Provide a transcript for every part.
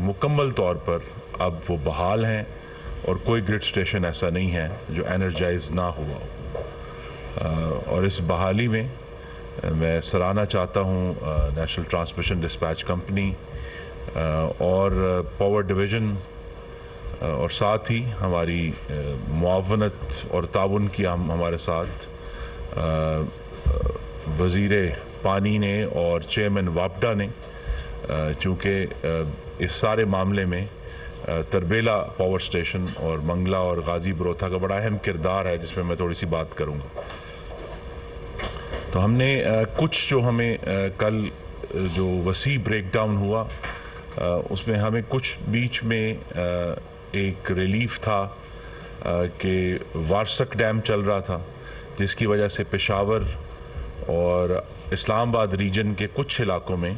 मुकम्मल तौर पर अब वो बहाल हैं और कोई ग्रिड स्टेशन ऐसा नहीं है जो एनर्जाइज ना हुआ हो। और इस बहाली में मैं सराहना चाहता हूँ नेशनल ट्रांसमिशन डिस्पैच कंपनी और पावर डिवीज़न और साथ ही हमारी मुआवनत और ताउन किया हमारे साथ वज़ीरे पानी ने और चेयरमैन वापडा ने, चूँकि इस सारे मामले में तरबेला पावर स्टेशन और मंगला और गाजी बरोथा का बड़ा अहम किरदार है, जिसमें मैं थोड़ी सी बात करूँगा। तो हमने कुछ जो हमें कल जो वसी ब्रेकडाउन हुआ उसमें हमें कुछ बीच में एक रिलीफ था कि वारसक डैम चल रहा था, जिसकी वजह से पेशावर और इस्लामाबाद रीजन के कुछ इलाकों में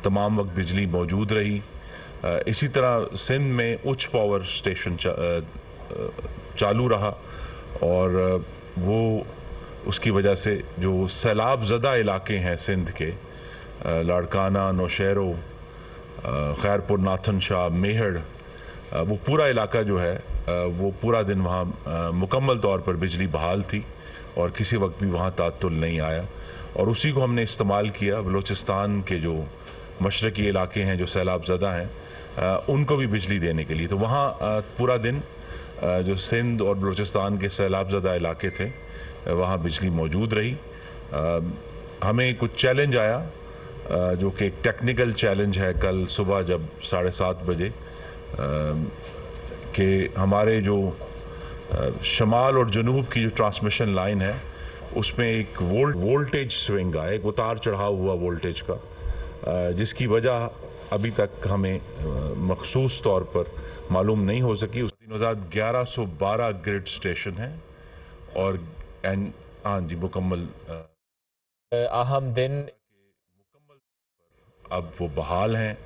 तमाम वक्त बिजली मौजूद रही। इसी तरह सिंध में उच्च पावर स्टेशन चालू रहा और वो उसकी वजह से जो सैलाब ज़दा इलाके हैं सिंध के, लाड़काना, नौशहरो, खैरपुर, नाथन शाह, मेहड़, वो पूरा इलाका जो है वो पूरा दिन वहाँ मुकम्मल तौर पर बिजली बहाल थी और किसी वक्त भी वहाँ तातुल नहीं आया। और उसी को हमने इस्तेमाल किया बलूचिस्तान के जो मशरकी इलाके हैं जो सैलाब ज़दा हैं उनको भी बिजली देने के लिए। तो वहाँ पूरा दिन जो सिंध और बलूचिस्तान के सैलाब ज़दा इलाके थे वहाँ बिजली मौजूद रही। हमें कुछ चैलेंज आया जो कि एक टेक्निकल चैलेंज है कल सुबह जब 7:30 बजे कि हमारे जो शमाल और जनूब की जो ट्रांसमिशन लाइन है उसमें एक वोल्टेज स्विंग आया, एक उतार चढ़ाव हुआ वोल्टेज का, जिसकी वजह अभी तक हमें मखसूस तौर पर मालूम नहीं हो सकी। उस दिन 1112 ग्रिड स्टेशन है और हाँ जी मुकम्मल अहम दिन अब वो बहाल हैं।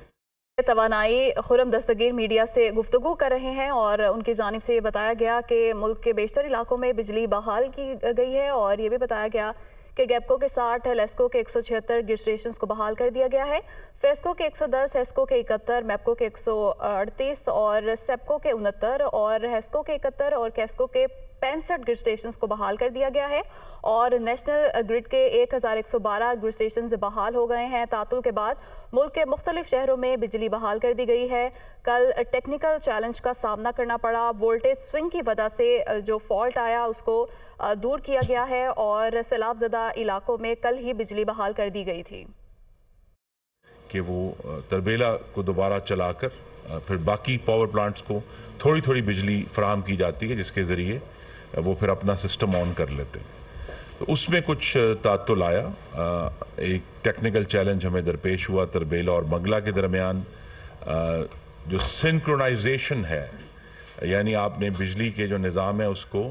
तवानाई खुरम दस्तगीर मीडिया से गुफ्तगू कर रहे हैं और उनकी जानिब से ये बताया गया कि मुल्क के बेशतर इलाकों में बिजली बहाल की गई है और ये भी बताया गया कि गैपको के 60, लेस्को के 176 ग्रिड स्टेशन को बहाल कर दिया गया है। फेस्को के 110, हेस्को के 71, मैपको के 138 और सेपको के 69 और हेस्को के 71 और कैस्को के 65 ग्रिड स्टेशन को बहाल कर दिया गया है और नेशनल ग्रिड के 1112 ग्रिड स्टेशन बहाल हो गए हैं। तातुल के बाद मुल्क के मुख्तलिफ शहरों में बिजली बहाल कर दी गई है। कल टेक्निकल चैलेंज का सामना करना पड़ा, वोल्टेज स्विंग की वजह से जो फॉल्ट आया उसको दूर किया गया है और सैलाब ज़दा इलाकों में कल ही बिजली बहाल कर दी गई थी कि वो तरबेला को दोबारा चलाकर फिर बाकी पावर प्लांट्स को थोड़ी थोड़ी बिजली फराहम की जाती है, जिसके ज़रिए वो फिर अपना सिस्टम ऑन कर लेते हैं। तो उसमें कुछ तातुल आया, एक टेक्निकल चैलेंज हमें दरपेश हुआ तरबेला और मंगला के दरमियान। जो सिंक्रोनाइजेशन है, यानी आपने बिजली के जो निज़ाम है उसको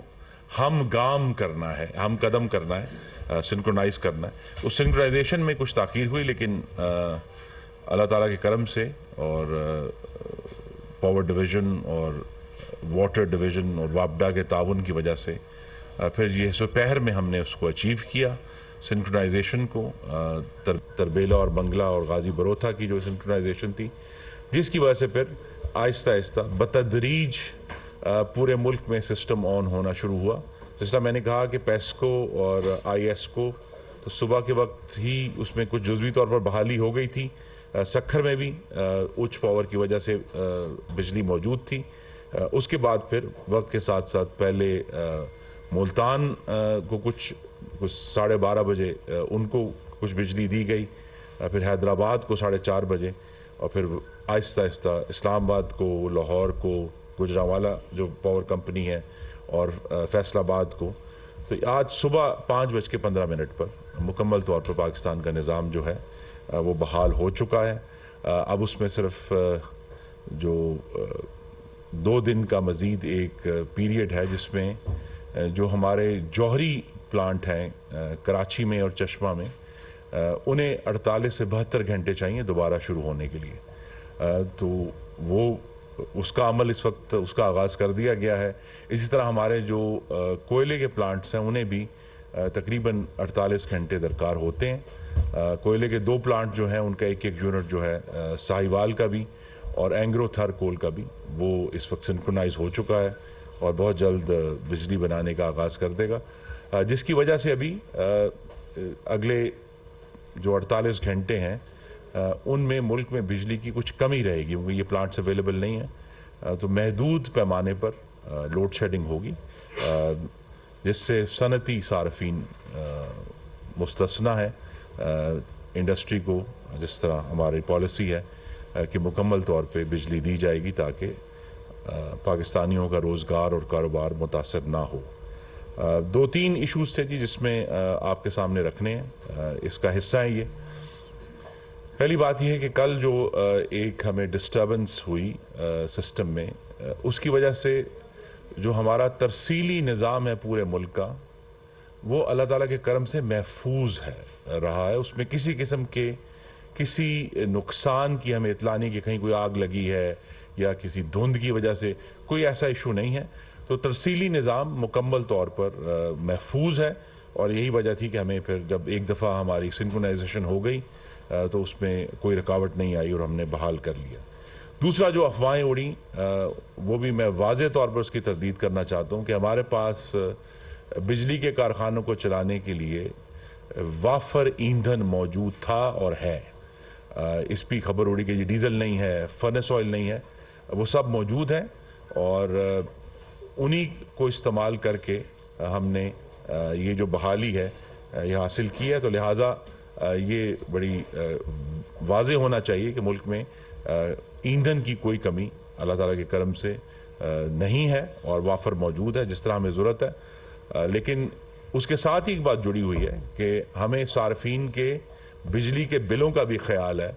हम गाम करना है, हम कदम करना है, सिंक्रोनाइज करना है। उस सिंक्रोनाइजेशन में कुछ ताख़ीर हुई, लेकिन अल्लाह ताला के करम से और पावर डिवीज़न और वाटर डिवीज़न और वापडा के ताउन की वजह से फिर ये दोपहर में हमने उसको अचीव किया सिंक्रोनाइजेशन को। तरबेला और मंगला और गाजी बरोथा की जो सिंक्रोनाइजेशन थी, जिसकी वजह से फिर आहिस्ता आहिस्ता बतदरीज पूरे मुल्क में सिस्टम ऑन होना शुरू हुआ। जिस तरह मैंने कहा कि पेस्को और IS को तो सुबह के वक्त ही उसमें कुछ जुज़वी तौर पर बहाली हो गई थी। सखर में भी उच्च पावर की वजह से बिजली मौजूद थी। उसके बाद फिर वक्त के साथ साथ पहले मुल्तान को कुछ 12:30 बजे उनको कुछ बिजली दी गई, फिर हैदराबाद को 4:30 बजे और फिर आहिस्ता आहिस्ता इस्लामाबाद को, लाहौर को, गुजरांवाला जो पावर कंपनी है और फैसलाबाद को। तो आज सुबह 5:15 पर मुकम्मल तौर पर पाकिस्तान का निज़ाम जो है वो बहाल हो चुका है। अब उसमें सिर्फ जो 2 दिन का मज़ीद एक पीरियड है जिसमें जो हमारे जौहरी प्लांट हैं कराची में और चश्मा में, उन्हें 48 से 72 घंटे चाहिए दोबारा शुरू होने के लिए। तो वो उसका अमल इस वक्त उसका आगाज़ कर दिया गया है। इसी तरह हमारे जो कोयले के प्लांट्स हैं उन्हें भी तकरीबन 48 घंटे दरकार होते हैं। कोयले के 2 प्लांट जो हैं उनका एक यूनिट जो है साहिवाल का भी اور اینگرو تھر کول کا بھی وہ اس وقت سنکرونائز ہو چکا ہے اور بہت جلد بجلی بنانے کا آغاز کر دے گا، جس کی وجہ سے ابھی اگلے جو 48 گھنٹے ہیں ان میں ملک میں بجلی کی کچھ کمی رہے گی، کیونکہ یہ پلانٹس اویلیبل نہیں ہیں، تو محدود پیمانے پر لوڈ شیڈنگ ہوگی، جس سے صنعتی صارفین مستثنیٰ ہے۔ انڈسٹری کو جس طرح ہماری پالیسی ہے کہ مکمل طور پہ بجلی دی جائے گی تاکہ پاکستانیوں کا روزگار اور کاروبار متاثر نہ ہو۔ 2-3 ایشوز تھے جس میں آپ کے سامنے رکھنے ہیں، اس کا حصہ ہے یہ۔ پہلی بات یہ ہے کہ کل جو ایک ہمیں ڈسٹربنس ہوئی سسٹم میں، اس کی وجہ سے جو ہمارا ترسیلی نظام ہے پورے ملک کا، وہ اللہ تعالیٰ کے کرم سے محفوظ رہا ہے۔ اس میں کسی قسم کے کسی نقصان کی ہمیں اطلاع نہیں کہ کہیں کوئی آگ لگی ہے یا کسی دھند کی وجہ سے، کوئی ایسا ایشو نہیں ہے۔ تو ترسیلی نظام مکمل طور پر محفوظ ہے، اور یہی وجہ تھی کہ ہمیں پھر جب ایک دفعہ ہماری سنکرونائزیشن ہو گئی تو اس میں کوئی رکاوٹ نہیں آئی اور ہم نے بحال کر لیا۔ دوسرا جو افواہیں اڑیں وہ بھی میں واضح طور پر اس کی تردید کرنا چاہتا ہوں کہ ہمارے پاس بجلی کے کارخانوں کو چلانے کے لیے وافر ایندھن موجود تھا اور ہے۔ اس پہ خبر اڑی کہ یہ ڈیزل نہیں ہے، فرنس آئل نہیں ہے، وہ سب موجود ہیں اور انہی کو استعمال کر کے ہم نے یہ جو بحالی ہے یہ حاصل کی ہے۔ تو لہٰذا یہ بڑی واضح ہونا چاہیے کہ ملک میں ایندھن کی کوئی کمی اللہ تعالیٰ کے کرم سے نہیں ہے اور وافر موجود ہے جس طرح ہمیں ضرورت ہے۔ لیکن اس کے ساتھ ہی ایک بات جڑی ہوئی ہے کہ ہمیں صارفین کے بجلی کے بلوں کا بھی خیال ہے،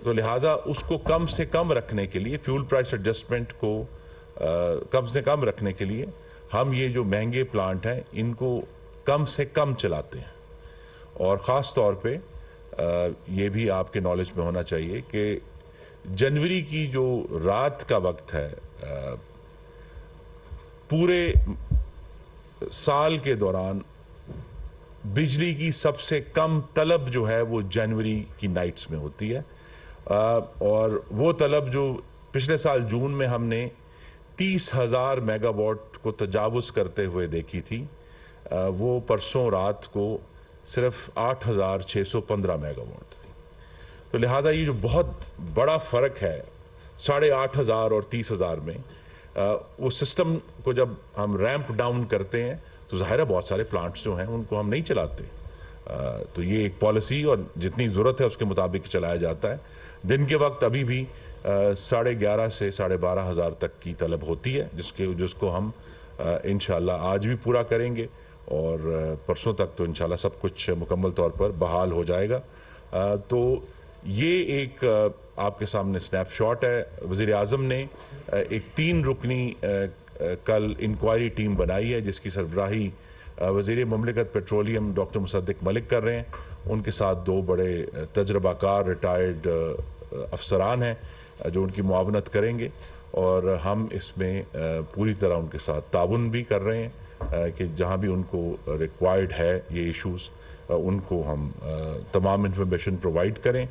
تو لہٰذا اس کو کم سے کم رکھنے کے لیے، فیول پرائس ایڈجسٹمنٹ کو کم سے کم رکھنے کے لیے ہم یہ جو مہنگے پلانٹ ہیں ان کو کم سے کم چلاتے ہیں۔ اور خاص طور پہ یہ بھی آپ کے نالج میں ہونا چاہیے کہ جنوری کی جو رات کا وقت ہے، پورے سال کے دوران بجلی کی سب سے کم طلب جو ہے وہ جنوری کی نائٹس میں ہوتی ہے، اور وہ طلب جو پچھلے سال جون میں ہم نے 30,000 میگا واٹ کو تجاوز کرتے ہوئے دیکھی تھی، وہ پرسوں رات کو صرف 8,615 میگا واٹ تھی۔ تو لہٰذا یہ جو بہت بڑا فرق ہے 8,500 اور 30,000 میں، وہ سسٹم کو جب ہم ریمپ ڈاؤن کرتے ہیں تو ظاہر ہے بہت سارے پلانٹس جو ہیں ان کو ہم نہیں چلاتے، تو یہ ایک پالیسی اور جتنی ضرورت ہے اس کے مطابق چلایا جاتا ہے۔ دن کے وقت ابھی بھی 11,500 سے 12,500 تک کی طلب ہوتی ہے، جس کو ہم انشاءاللہ آج بھی پورا کریں گے اور پرسوں تک تو انشاءاللہ سب کچھ مکمل طور پر بحال ہو جائے گا۔ تو یہ ایک آپ کے سامنے سنیپ شاٹ ہے۔ وزیر اعظم نے ایک 3 رکنی کل انکوائری ٹیم بنائی ہے جس کی سربراہی وزیر مملکت پیٹرولیم ڈاکٹر مصدق ملک کر رہے ہیں۔ ان کے ساتھ 2 بڑے تجربہ کار ریٹائرڈ افسران ہیں جو ان کی معاونت کریں گے، اور ہم اس میں پوری طرح ان کے ساتھ تعاون بھی کر رہے ہیں کہ جہاں بھی ان کو ریکوائرڈ ہے یہ ایشوز ان کو ہم تمام انفارمیشن پرووائڈ کریں۔